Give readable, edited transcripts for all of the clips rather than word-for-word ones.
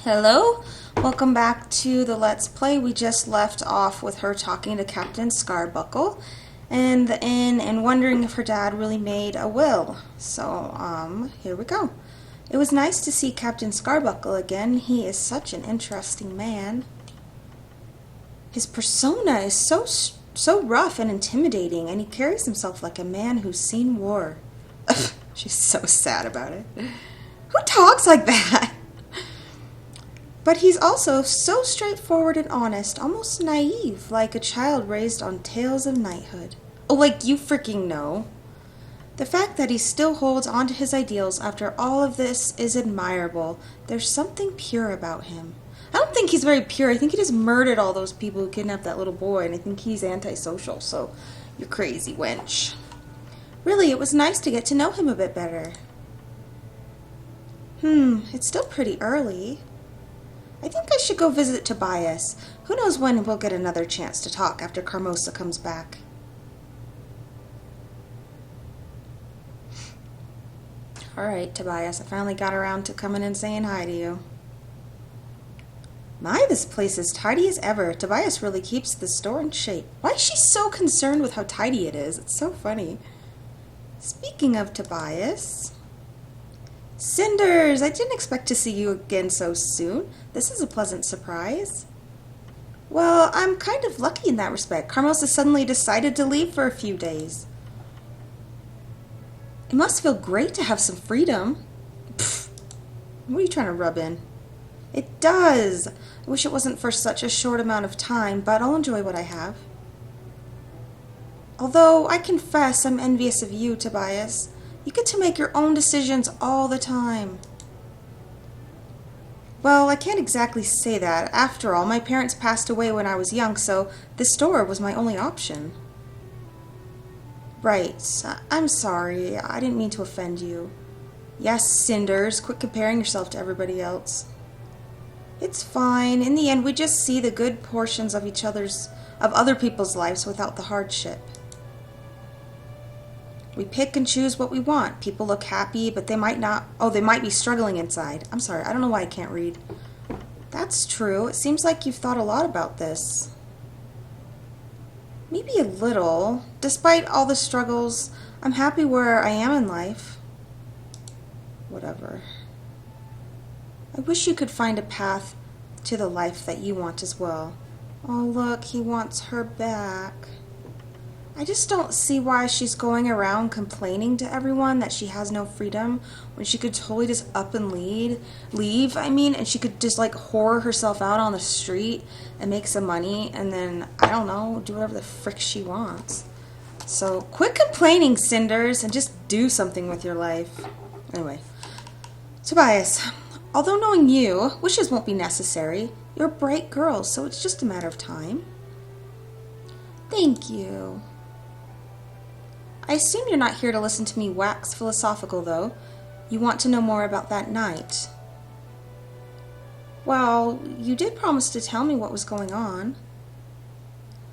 Hello, welcome back to the Let's Play. We just left off with her talking to Captain Scarbuckle in the inn and wondering if her dad really made a will. So, here we go. It was nice to see Captain Scarbuckle again. He is such an interesting man. His persona is so rough and intimidating, and he carries himself like a man who's seen war. She's so sad about it. Who talks like that? But he's also so straightforward and honest, almost naive, like a child raised on tales of knighthood. Oh, like you freaking know. The fact that he still holds on to his ideals after all of this is admirable. There's something pure about him. I don't think he's very pure. I think he just murdered all those people who kidnapped that little boy, and I think he's antisocial, so you're crazy, wench. Really, it was nice to get to know him a bit better. It's still pretty early. I think I should go visit Tobias. Who knows when we'll get another chance to talk after Carmosa comes back. Alright, Tobias, I finally got around to coming and saying hi to you. My, this place is tidy as ever. Tobias really keeps the store in shape. Why is she so concerned with how tidy it is? It's so funny. Speaking of Tobias... Cinders! I didn't expect to see you again so soon. This is a pleasant surprise. Well, I'm kind of lucky in that respect. Carmosa suddenly decided to leave for a few days. It must feel great to have some freedom. Pfft. What are you trying to rub in? It does. I wish it wasn't for such a short amount of time, but I'll enjoy what I have. Although, I confess I'm envious of you, Tobias. You get to make your own decisions all the time. Well, I can't exactly say that. After all, my parents passed away when I was young, so this store was my only option. Right. I'm sorry. I didn't mean to offend you. Yes, Cinders, quit comparing yourself to everybody else. It's fine. In the end, we just see the good portions of other people's lives without the hardship. We pick and choose what we want. People look happy, but they might not... Oh, they might be struggling inside. I'm sorry, I don't know why I can't read. That's true. It seems like you've thought a lot about this. Maybe a little. Despite all the struggles, I'm happy where I am in life. Whatever. I wish you could find a path to the life that you want as well. Oh, look, he wants her back. I just don't see why she's going around complaining to everyone that she has no freedom when she could totally just up and leave, and she could just like whore herself out on the street and make some money and then, I don't know, do whatever the frick she wants. So quit complaining, Cinders, and just do something with your life. Anyway, Tobias, although knowing you, wishes won't be necessary. You're a bright girl, so it's just a matter of time. Thank you. I assume you're not here to listen to me wax philosophical, though. You want to know more about that night. Well, you did promise to tell me what was going on.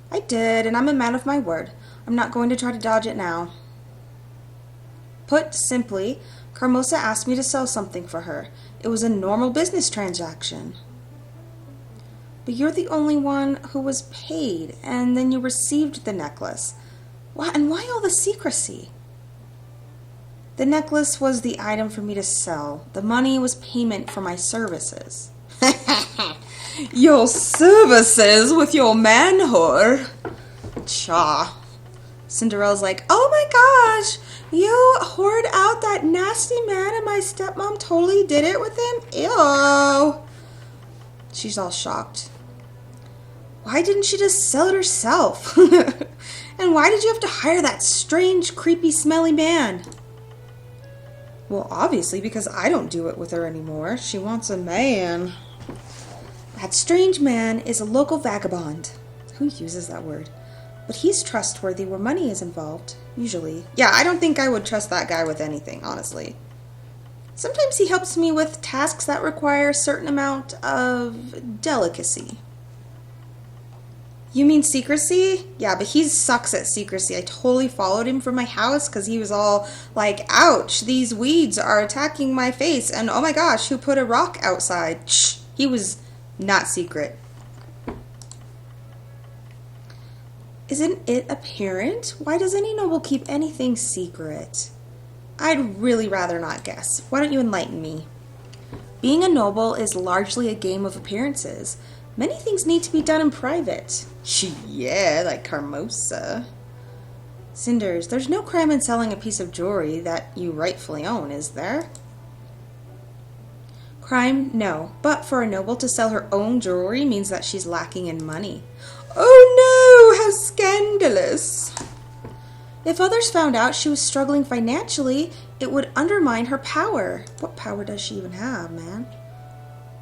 I did, and I'm a man of my word. I'm not going to try to dodge it now. Put simply, Carmosa asked me to sell something for her. It was a normal business transaction. But you're the only one who was paid, and then you received the necklace. Why, and why all the secrecy? The necklace was the item for me to sell. The money was payment for my services. Your services with your manhood? Cha. Cinderella's like, oh my gosh, you whored out that nasty man and my stepmom totally did it with him? Ew. She's all shocked. Why didn't she just sell it herself? And why did you have to hire that strange, creepy, smelly man? Well, obviously, because I don't do it with her anymore. She wants a man. That strange man is a local vagabond. Who uses that word? But he's trustworthy where money is involved, usually. Yeah, I don't think I would trust that guy with anything, honestly. Sometimes he helps me with tasks that require a certain amount of delicacy. You mean secrecy? Yeah, but he sucks at secrecy. I totally followed him from my house because he was all like, ouch, these weeds are attacking my face. And oh my gosh, who put a rock outside? Shh, He was not secret. Isn't it apparent? Why does any noble keep anything secret? I'd really rather not guess. Why don't you enlighten me? Being a noble is largely a game of appearances. Many things need to be done in private. Yeah, like Carmosa. Cinders, there's no crime in selling a piece of jewelry that you rightfully own, is there? Crime, no. But for a noble to sell her own jewelry means that she's lacking in money. Oh no, how scandalous. If others found out she was struggling financially, it would undermine her power. What power does she even have, man?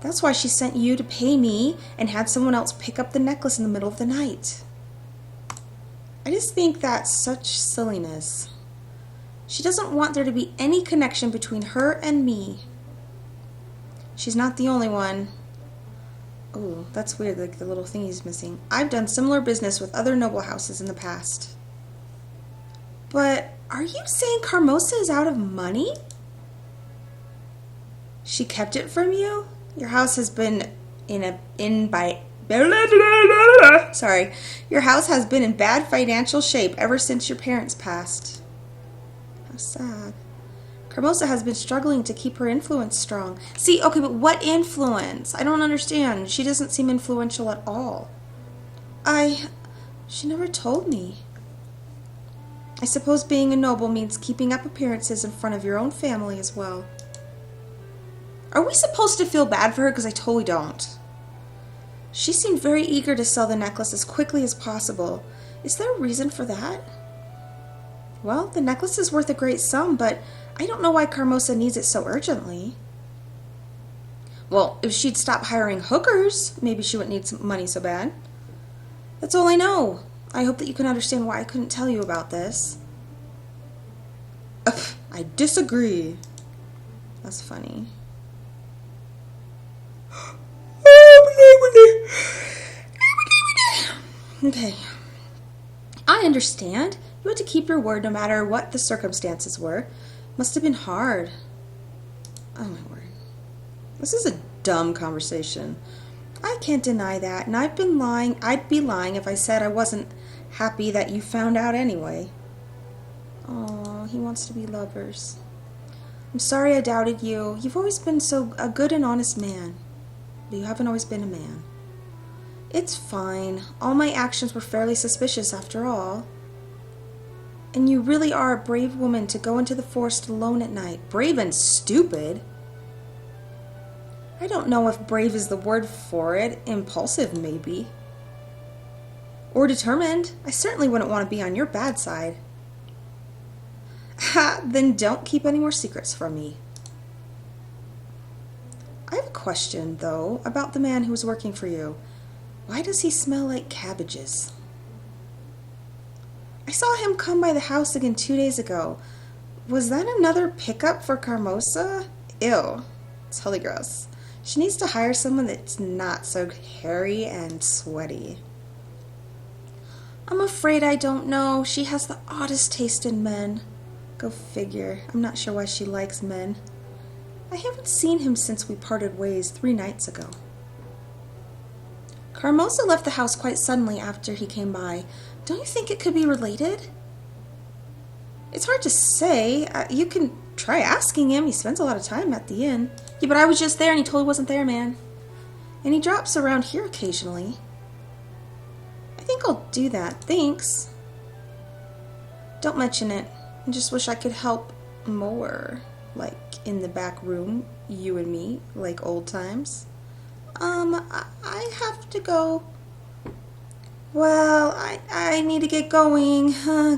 That's why she sent you to pay me and had someone else pick up the necklace in the middle of the night. I just think that's such silliness. She doesn't want there to be any connection between her and me. She's not the only one. Oh, that's weird, like the little thing he's missing. I've done similar business with other noble houses in the past. But are you saying Carmosa is out of money? She kept it from you? Your house has been Your house has been in bad financial shape ever since your parents passed. How sad. Carmosa has been struggling to keep her influence strong. See, okay, but what influence? I don't understand. She doesn't seem influential at all. She never told me. I suppose being a noble means keeping up appearances in front of your own family as well. Are we supposed to feel bad for her? Because I totally don't. She seemed very eager to sell the necklace as quickly as possible. Is there a reason for that? Well, the necklace is worth a great sum, but I don't know why Carmosa needs it so urgently. Well, if she'd stop hiring hookers, maybe she wouldn't need some money so bad. That's all I know. I hope that you can understand why I couldn't tell you about this. Ugh, I disagree. That's funny. Okay. I understand. You had to keep your word no matter what the circumstances were. Must have been hard. Oh my word. This is a dumb conversation. I can't deny that, and I'd be lying if I said I wasn't happy that you found out anyway. Oh, he wants to be lovers. I'm sorry I doubted you. You've always been a good and honest man. But you haven't always been a man. It's fine. All my actions were fairly suspicious after all. And you really are a brave woman to go into the forest alone at night. Brave and stupid? I don't know if brave is the word for it. Impulsive, maybe. Or determined. I certainly wouldn't want to be on your bad side. Ha! Then don't keep any more secrets from me. I have a question, though, about the man who was working for you. Why does he smell like cabbages? I saw him come by the house again 2 days ago. Was that another pickup for Carmosa? Ew. It's totally gross. She needs to hire someone that's not so hairy and sweaty. I'm afraid I don't know. She has the oddest taste in men. Go figure. I'm not sure why she likes men. I haven't seen him since we parted ways 3 nights ago. Carmosa left the house quite suddenly after he came by. Don't you think it could be related? It's hard to say. You can try asking him. He spends a lot of time at the inn. Yeah, but I was just there and he totally wasn't there, man. And he drops around here occasionally. I think I'll do that. Thanks. Don't mention it. I just wish I could help more. Like in the back room, you and me, like old times. I have to go. Well, I need to get going.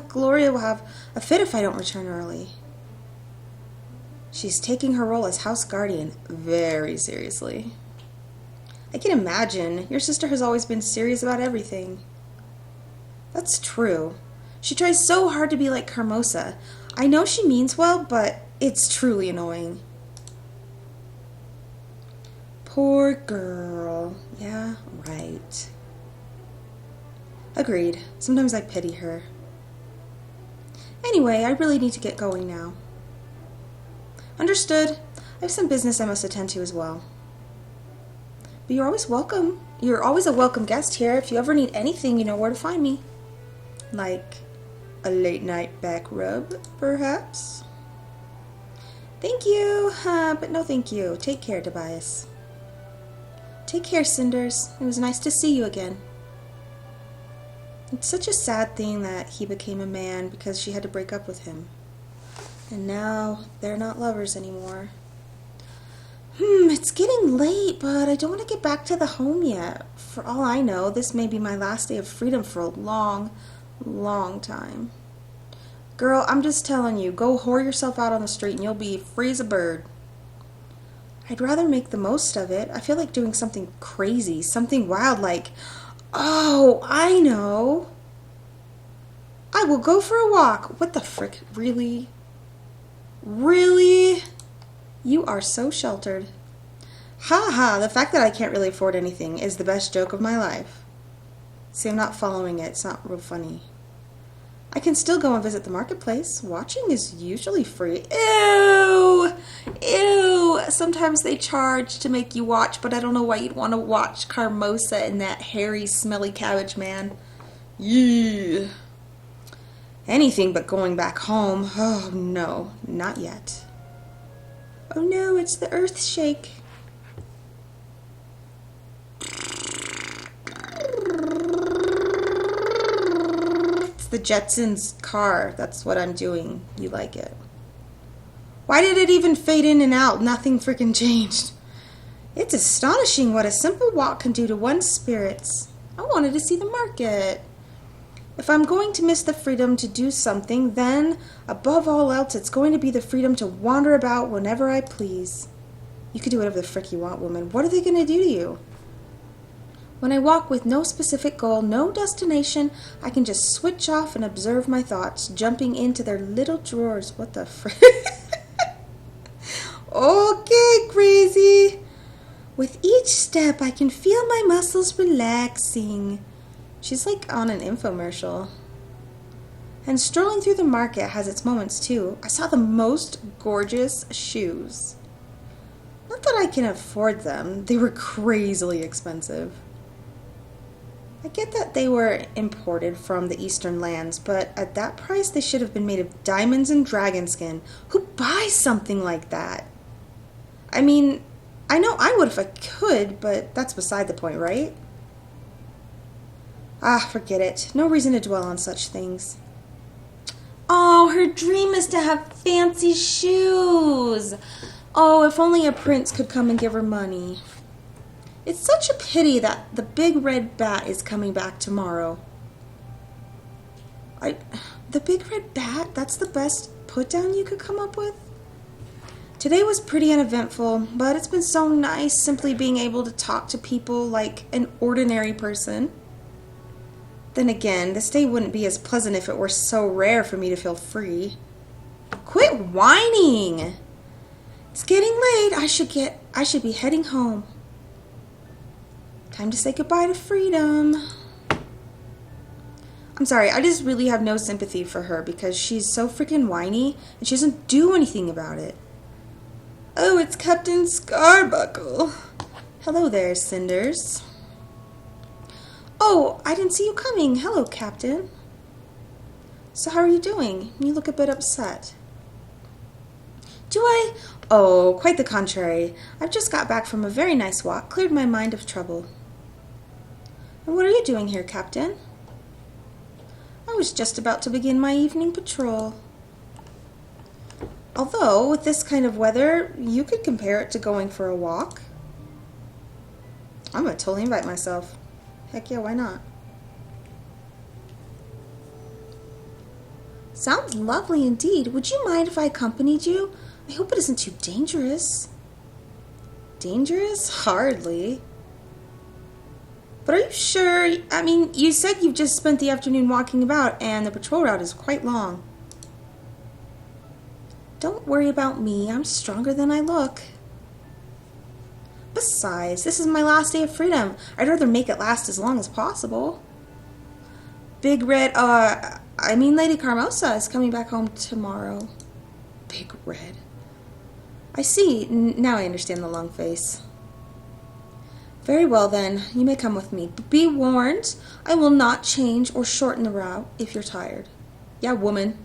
Gloria will have a fit if I don't return early. She's taking her role as house guardian very seriously. I can imagine. Your sister has always been serious about everything. That's true. She tries so hard to be like Carmosa. I know she means well, but it's truly annoying. Poor girl. Yeah, right. Agreed. Sometimes I pity her. Anyway, I really need to get going now. Understood. I have some business I must attend to as well. But you're always welcome. You're always a welcome guest here. If you ever need anything, you know where to find me. Like a late night back rub, perhaps? Thank you, but no thank you. Take care, Tobias. Take care, Cinders. It was nice to see you again. It's such a sad thing that he became a man because she had to break up with him. And now they're not lovers anymore. It's getting late, but I don't want to get back to the home yet. For all I know, this may be my last day of freedom for a long, long time. Girl, I'm just telling you, go whore yourself out on the street and you'll be free as a bird. I'd rather make the most of it. I feel like doing something crazy, something wild like, oh, I know. I will go for a walk. What the frick? Really? Really? You are so sheltered. Ha ha, the fact that I can't really afford anything is the best joke of my life. See, I'm not following it. It's not real funny. I can still go and visit the marketplace. Watching is usually free. Ew! Ew! Sometimes they charge to make you watch, but I don't know why you'd want to watch Carmosa and that hairy, smelly cabbage man. Yeah. Anything but going back home. Oh, no. Not yet. Oh, no, it's the earth shake. The Jetsons' car. That's what I'm doing. You like it. Why did it even fade in and out? Nothing freaking changed. It's astonishing what a simple walk can do to one's spirits. I wanted to see the market. If I'm going to miss the freedom to do something, then, above all else, it's going to be the freedom to wander about whenever I please. You can do whatever the frick you want, woman. What are they going to do to you? When I walk with no specific goal, no destination, I can just switch off and observe my thoughts, jumping into their little drawers. What the frick? Okay, crazy. With each step, I can feel my muscles relaxing. She's like on an infomercial. And strolling through the market has its moments too. I saw the most gorgeous shoes. Not that I can afford them. They were crazily expensive. I get that they were imported from the eastern lands, but at that price they should have been made of diamonds and dragon skin. Who buys something like that? I mean, I know I would if I could, but that's beside the point, right? Ah, forget it. No reason to dwell on such things. Oh, her dream is to have fancy shoes. Oh, if only a prince could come and give her money. It's such a pity that the big red bat is coming back tomorrow. The big red bat? That's the best put-down you could come up with? Today was pretty uneventful, but it's been so nice simply being able to talk to people like an ordinary person. Then again, this day wouldn't be as pleasant if it were so rare for me to feel free. Quit whining! It's getting late. I should be heading home. Time to say goodbye to freedom. I'm sorry, I just really have no sympathy for her because she's so freaking whiny and she doesn't do anything about it. Oh, it's Captain Scarbuckle. Hello there, Cinders. Oh, I didn't see you coming. Hello, Captain. So how are you doing? You look a bit upset. Do I? Oh, quite the contrary. I've just got back from a very nice walk, cleared my mind of trouble. And what are you doing here, Captain? I was just about to begin my evening patrol. Although, with this kind of weather, you could compare it to going for a walk. I'm going to totally invite myself. Heck yeah, why not? Sounds lovely indeed. Would you mind if I accompanied you? I hope it isn't too dangerous. Dangerous? Hardly. But are you sure? I mean, you said you've just spent the afternoon walking about, and the patrol route is quite long. Don't worry about me. I'm stronger than I look. Besides, this is my last day of freedom. I'd rather make it last as long as possible. Big Red, Lady Carmosa is coming back home tomorrow. Big Red. I see. Now I understand the long face. Very well then, you may come with me, but be warned, I will not change or shorten the route if you're tired. Yeah, woman.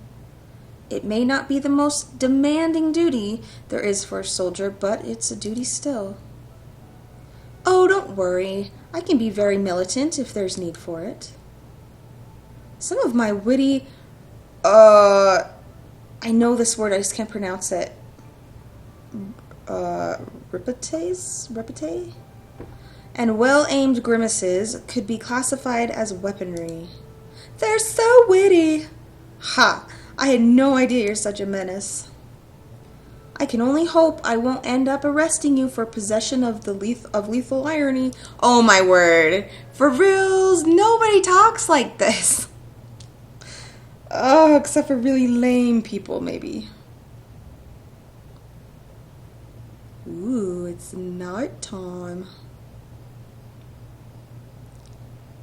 It may not be the most demanding duty there is for a soldier, but it's a duty still. Oh, don't worry. I can be very militant if there's need for it. Some of my witty, I know this word, I just can't pronounce it. Repete? And well-aimed grimaces could be classified as weaponry. They're so witty! Ha! I had no idea you're such a menace. I can only hope I won't end up arresting you for possession of lethal irony. Oh my word. For reals, nobody talks like this. Oh, except for really lame people, maybe. Ooh, it's night time.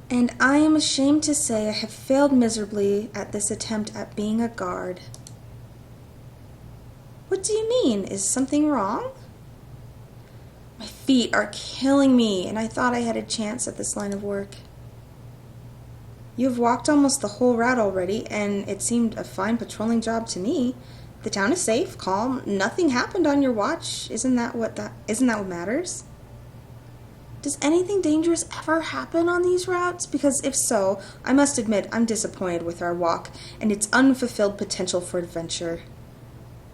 And I am ashamed to say I have failed miserably at this attempt at being a guard. What do you mean? Is something wrong? My feet are killing me, and I thought I had a chance at this line of work. You have walked almost the whole route already, and it seemed a fine patrolling job to me. The town is safe, calm, nothing happened on your watch. Isn't that what matters? Does anything dangerous ever happen on these routes? Because if so, I must admit I'm disappointed with our walk and its unfulfilled potential for adventure.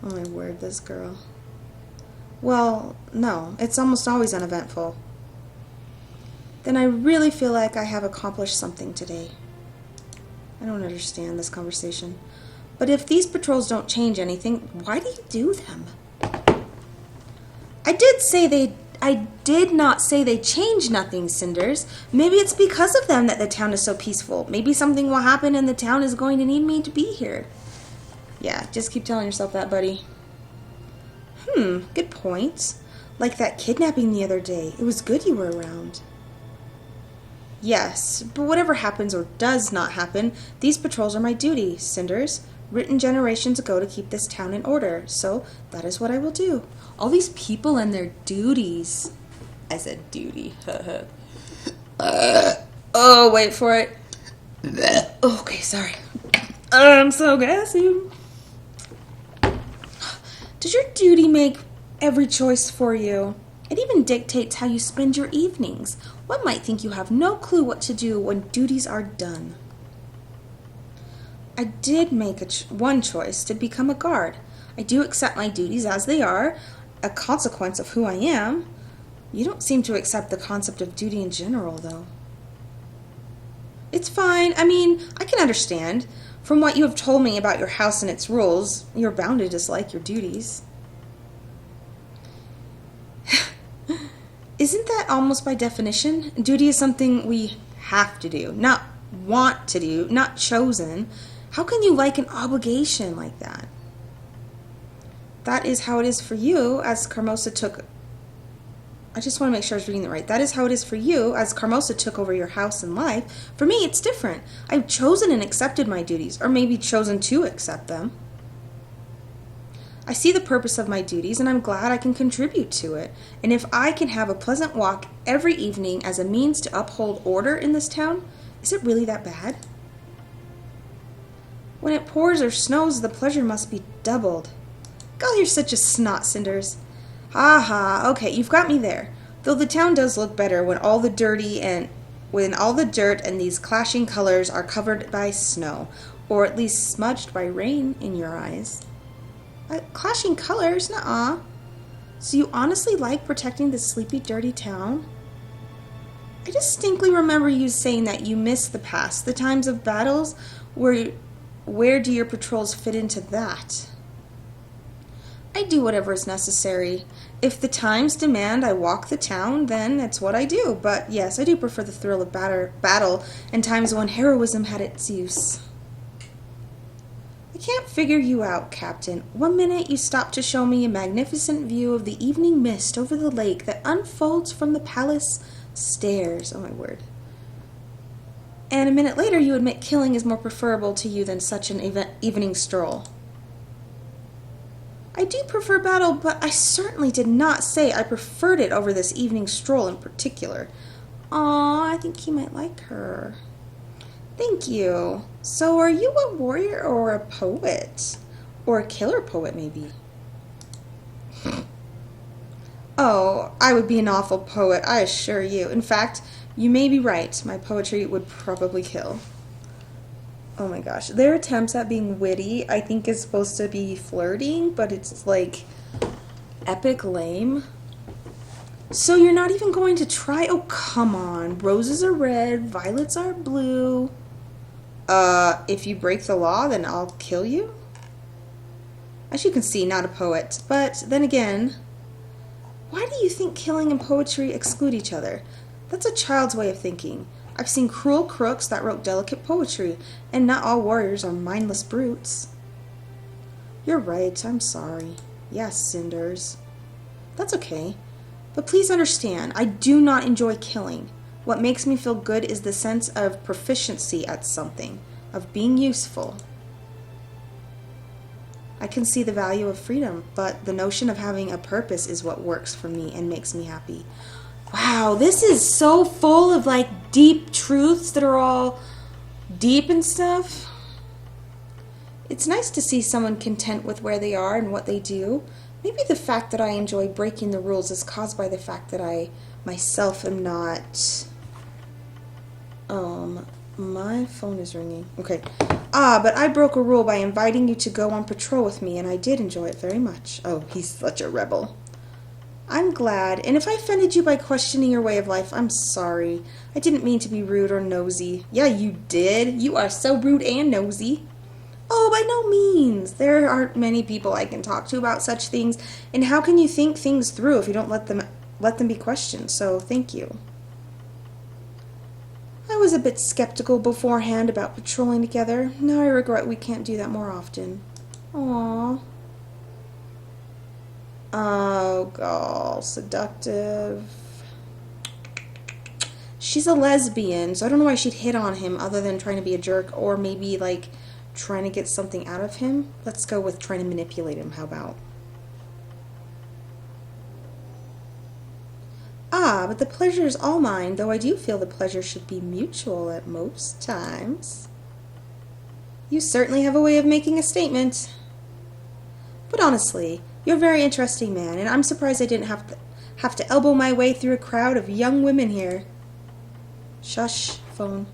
Oh my word, this girl. Well, no, it's almost always uneventful. Then I really feel like I have accomplished something today. I don't understand this conversation. But if these patrols don't change anything, why do you do them? I did not say they change nothing, Cinders. Maybe it's because of them that the town is so peaceful. Maybe something will happen and the town is going to need me to be here. Yeah, just keep telling yourself that, buddy. Good point. Like that kidnapping the other day. It was good you were around. Yes, but whatever happens or does not happen, these patrols are my duty, Cinders. Written generations ago to keep this town in order. So that is what I will do. All these people and their duties. I said duty. Oh, wait for it. Okay, sorry. I'm so gassy. Does your duty make every choice for you? It even dictates how you spend your evenings. One might think you have no clue what to do when duties are done. I did make one choice to become a guard. I do accept my duties as they are, a consequence of who I am. You don't seem to accept the concept of duty in general, though. It's fine. I mean, I can understand. From what you have told me about your house and its rules, you're bound to dislike your duties. Isn't that almost by definition? Duty is something we have to do, not want to do, not chosen. How can you like an obligation like that? That is how it is for you, as Carmosa took... I just want to make sure I was reading that right. That is how it is for you, as Carmosa took over your house and life. For me, it's different. I've chosen and accepted my duties, or maybe chosen to accept them. I see the purpose of my duties, and I'm glad I can contribute to it. And if I can have a pleasant walk every evening as a means to uphold order in this town, is it really that bad? When it pours or snows, the pleasure must be doubled. God, you're such a snot, Cinders. Ha, okay, you've got me there. Though the town does look better when all the dirt and these clashing colors are covered by snow, or at least smudged by rain in your eyes. Clashing colors? Nuh-uh. So you honestly like protecting this sleepy, dirty town? I distinctly remember you saying that you miss the past, the times of battles. Where do your patrols fit into that? I do whatever is necessary. If the times demand I walk the town, then it's what I do. But yes, I do prefer the thrill of battle and times when heroism had its use. I can't figure you out, Captain. One minute you stop to show me a magnificent view of the evening mist over the lake that unfolds from the palace stairs. Oh my word. And a minute later you admit killing is more preferable to you than such an evening stroll. I do prefer battle, but I certainly did not say I preferred it over this evening stroll in particular. Aw, I think he might like her. Thank you. So are you a warrior or a poet? Or a killer poet, maybe? Oh, I would be an awful poet, I assure you. In fact, you may be right. My poetry would probably kill. Oh my gosh. Their attempts at being witty, I think, is supposed to be flirting, but it's like epic lame. So you're not even going to try? Oh, come on. Roses are red, violets are blue. If you break the law, then I'll kill you? As you can see, not a poet. But then again, why do you think killing and poetry exclude each other? That's a child's way of thinking. I've seen cruel crooks that wrote delicate poetry, and not all warriors are mindless brutes. You're right, I'm sorry. Yes, Cinders. That's okay. But please understand, I do not enjoy killing. What makes me feel good is the sense of proficiency at something, of being useful. I can see the value of freedom, but the notion of having a purpose is what works for me and makes me happy. Wow, this is so full of like deep truths that are all deep and stuff. It's nice to see someone content with where they are and what they do. Maybe the fact that I enjoy breaking the rules is caused by the fact that I myself am not... my phone is ringing. Okay. But I broke a rule by inviting you to go on patrol with me, and I did enjoy it very much. Oh, he's such a rebel. I'm glad, and if I offended you by questioning your way of life, I'm sorry. I didn't mean to be rude or nosy. Yeah, you did. You are so rude and nosy. Oh, by no means. There aren't many people I can talk to about such things, and how can you think things through if you don't let them be questioned? So, thank you. I was a bit skeptical beforehand about patrolling together. Now I regret we can't do that more often. Aww. Oh, God, seductive. She's a lesbian, so I don't know why she'd hit on him other than trying to be a jerk, or maybe, like, trying to get something out of him. Let's go with trying to manipulate him, how about? Ah, but the pleasure is all mine, though I do feel the pleasure should be mutual at most times. You certainly have a way of making a statement. But honestly, you're a very interesting man, and I'm surprised I didn't have to elbow my way through a crowd of young women here. Shush, phone.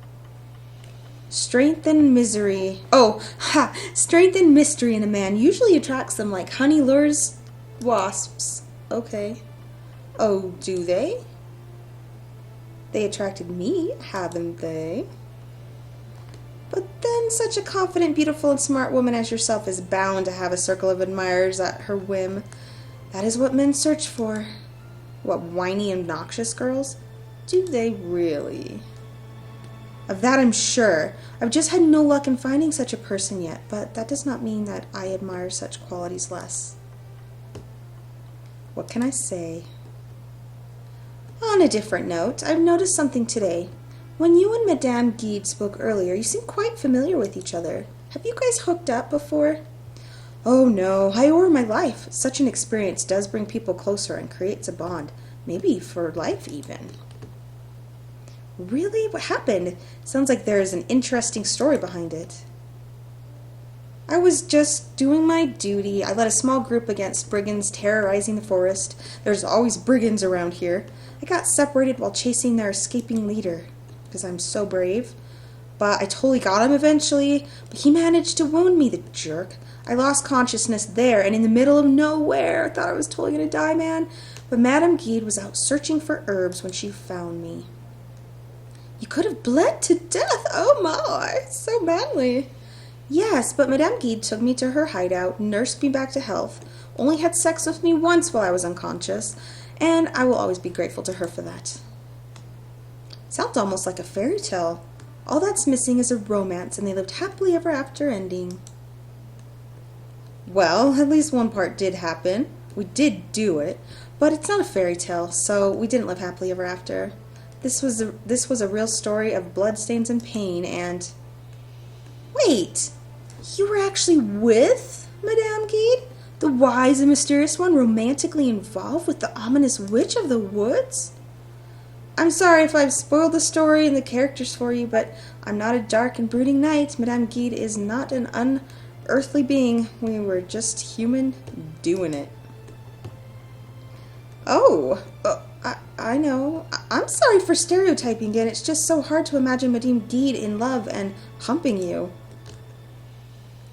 Strength and misery. Oh, ha! Strength and mystery in a man usually attracts them like honey lures wasps. Okay. Oh, do they? They attracted me, haven't they? But then such a confident, beautiful, and smart woman as yourself is bound to have a circle of admirers at her whim. That is what men search for. What, whiny, obnoxious girls? Do they really? Of that I'm sure. I've just had no luck in finding such a person yet, but that does not mean that I admire such qualities less. What can I say? On a different note, I've noticed something today. When you and Madame Guide spoke earlier, you seemed quite familiar with each other. Have you guys hooked up before? Oh no, I owe her my life. Such an experience does bring people closer and creates a bond. Maybe for life even. Really? What happened? Sounds like there is an interesting story behind it. I was just doing my duty. I led a small group against brigands terrorizing the forest. There's always brigands around here. I got separated while chasing their escaping leader, because I'm so brave. But I totally got him eventually, but he managed to wound me, the jerk. I lost consciousness there, and in the middle of nowhere. I thought I was totally going to die, man. But Madame Guide was out searching for herbs when she found me. You could have bled to death. Oh my, so manly. Yes, but Madame Guide took me to her hideout, nursed me back to health, only had sex with me once while I was unconscious, and I will always be grateful to her for that. Sounds almost like a fairy tale. All that's missing is a romance, and they lived happily ever after ending. Well, at least one part did happen. We did do it, but it's not a fairy tale, so we didn't live happily ever after. This was a real story of bloodstains and pain, and... Wait! You were actually with Madame Guide? The wise and mysterious one romantically involved with the ominous witch of the woods? I'm sorry if I've spoiled the story and the characters for you, but I'm not a dark and brooding knight. Madame Guide is not an unearthly being. We were just human doing it. Oh, I know. I'm sorry for stereotyping again. It's just so hard to imagine Madame Guide in love and humping you.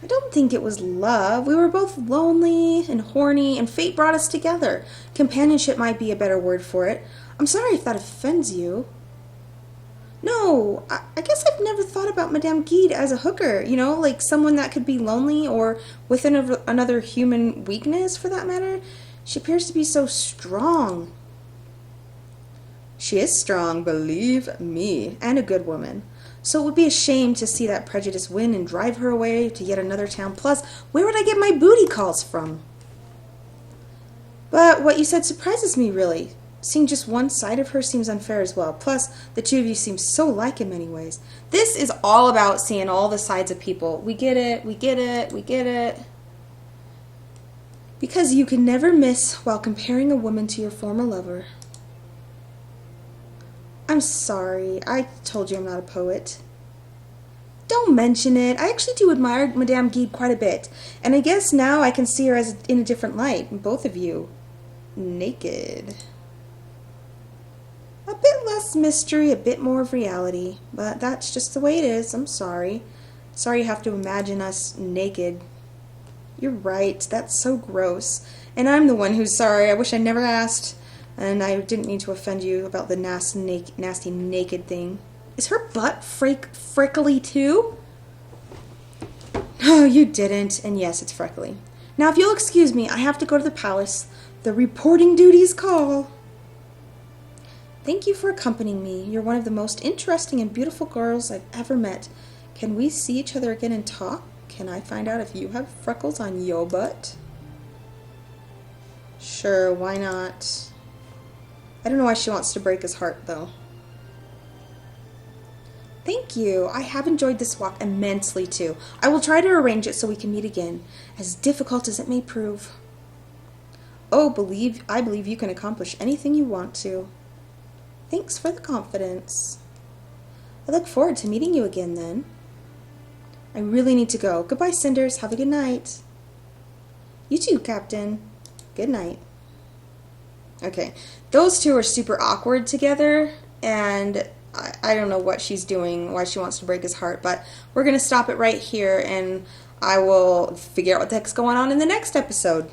I don't think it was love. We were both lonely and horny, and fate brought us together. Companionship might be a better word for it. I'm sorry if that offends you. No, I guess I've never thought about Madame Guide as a hooker, like someone that could be lonely or with another human weakness, for that matter. She appears to be so strong. She is strong, believe me, and a good woman. So it would be a shame to see that prejudice win and drive her away to yet another town. Plus, where would I get my booty calls from? But what you said surprises me, really. Seeing just one side of her seems unfair as well. Plus, the two of you seem so alike in many ways. This is all about seeing all the sides of people. We get it, we get it, we get it. Because you can never miss while comparing a woman to your former lover. I'm sorry. I told you I'm not a poet. Don't mention it. I actually do admire Madame Guide quite a bit. And I guess now I can see her as in a different light. Both of you. Naked. A bit less mystery, a bit more of reality. But that's just the way it is. I'm sorry. Sorry you have to imagine us naked. You're right. That's so gross. And I'm the one who's sorry. I wish I never asked. And I didn't mean to offend you about the nasty naked thing. Is her butt freckly too? No, you didn't. And yes, it's freckly. Now, if you'll excuse me, I have to go to the palace. The reporting duties call. Thank you for accompanying me. You're one of the most interesting and beautiful girls I've ever met. Can we see each other again and talk? Can I find out if you have freckles on your butt? Sure, why not? I don't know why she wants to break his heart, though. Thank you. I have enjoyed this walk immensely, too. I will try to arrange it so we can meet again, as difficult as it may prove. Oh, I believe you can accomplish anything you want to. Thanks for the confidence. I look forward to meeting you again, then. I really need to go. Goodbye, Cinders. Have a good night. You too, Captain. Good night. Okay, those two are super awkward together, and I don't know what she's doing, why she wants to break his heart, but we're going to stop it right here, and I will figure out what the heck's going on in the next episode.